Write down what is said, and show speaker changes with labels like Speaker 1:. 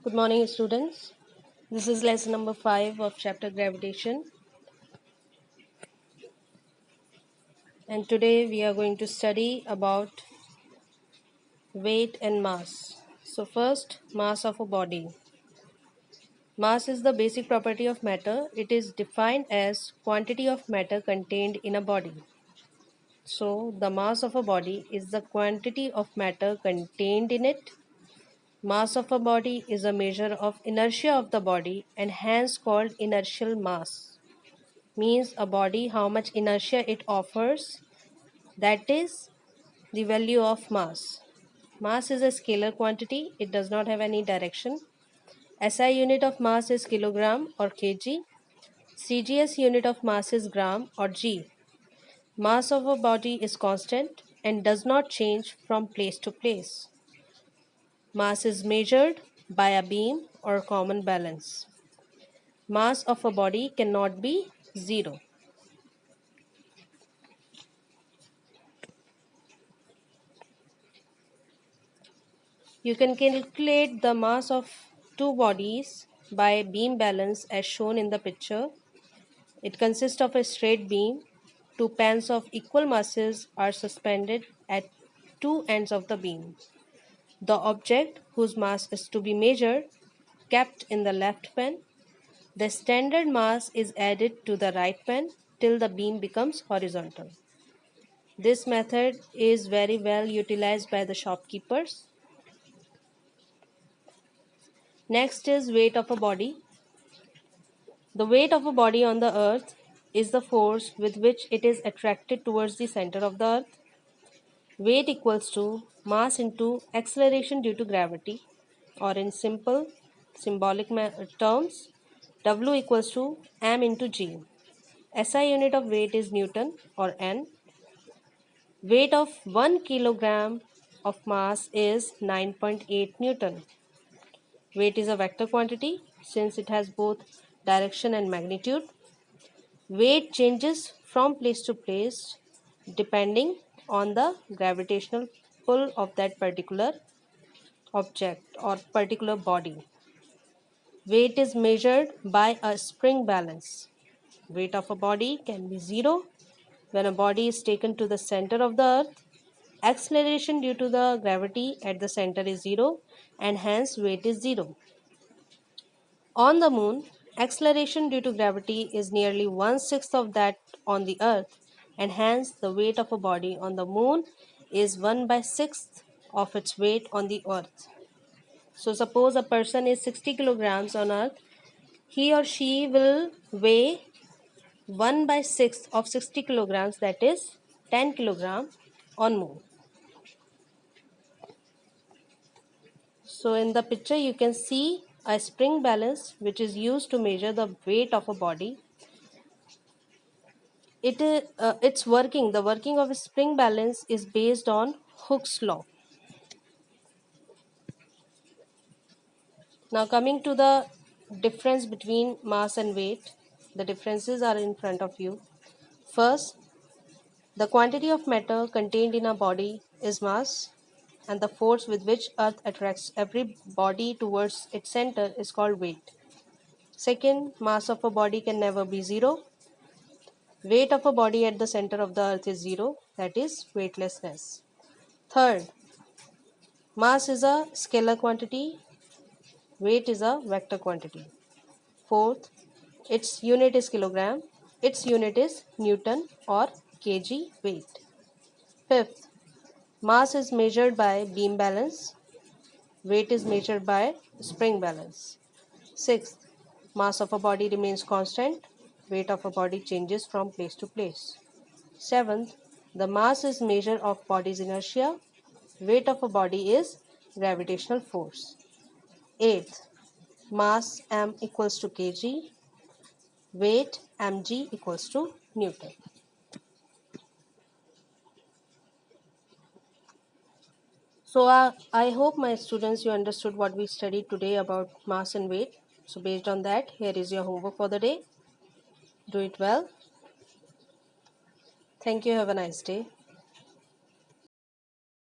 Speaker 1: Good morning, students. This is lesson number 5 of chapter Gravitation, and today we are going to study about weight and mass. So, first, mass of a body. Mass is the basic property of matter. It is defined as quantity of matter contained in a body. So, the mass of a body is the quantity of matter contained in it. Mass of a body is a measure of inertia of the body and hence called inertial mass. Means a body how much inertia it offers, that is the value of mass. Mass is a scalar quantity, it does not have any direction. SI unit of mass is kilogram or kg. CGS unit of mass is gram or g. Mass of a body is constant and does not change from place to place. Mass is measured by a beam or common balance. Mass of a body cannot be zero. You can calculate the mass of two bodies by beam balance as shown in the picture. It consists of a straight beam. Two pans of equal masses are suspended at two ends of the beam. The object whose mass is to be measured kept in the left pan. The standard mass is added to the right pan till the beam becomes horizontal. This method is very well utilized by the shopkeepers. Next is weight of a body. The weight of a body on the earth is the force with which it is attracted towards the center of the earth. Weight equals to mass into acceleration due to gravity, or in symbolic terms, W equals to m into g. SI unit of weight is Newton or N. Weight of 1 kilogram of mass is 9.8 Newton. Weight is a vector quantity since it has both direction and magnitude. Weight changes from place to place depending on the gravitational pull of that particular object or particular body. Weight is measured by a spring balance. Weight of a body can be zero when a body is taken to the center of the earth. Acceleration due to the gravity at the center is zero and hence weight is zero. On the moon, acceleration due to gravity is nearly 1/6 of that on the earth, and hence the weight of a body on the moon is 1/6 of its weight on the earth. So, suppose a person is 60 kilograms on earth, he or she will weigh 1/6 of 60 kilograms, that is 10 kilograms on moon. So, in the picture, you can see a spring balance which is used to measure the weight of a body. The working of a spring balance is based on Hooke's law. Now coming to the difference between mass and weight, the differences are in front of you. First, the quantity of matter contained in a body is mass, and the force with which earth attracts every body towards its center is called weight. Second, mass of a body can never be zero. Weight of a body at the center of the earth is zero, that is weightlessness. Third, mass is a scalar quantity, weight is a vector quantity. Fourth, its unit is kilogram, its unit is Newton or kg weight. Fifth, mass is measured by beam balance, weight is measured by spring balance. Sixth, mass of a body remains constant, weight of a body changes from place to place. Seventh, the mass is measure of body's inertia, weight of a body is gravitational force. Eighth, mass m equals to kg, weight mg equals to Newton. So I hope my students you understood what we studied today about mass and weight. So based on that, here is your homework for the day. Do it well. Thank you. Have a nice day.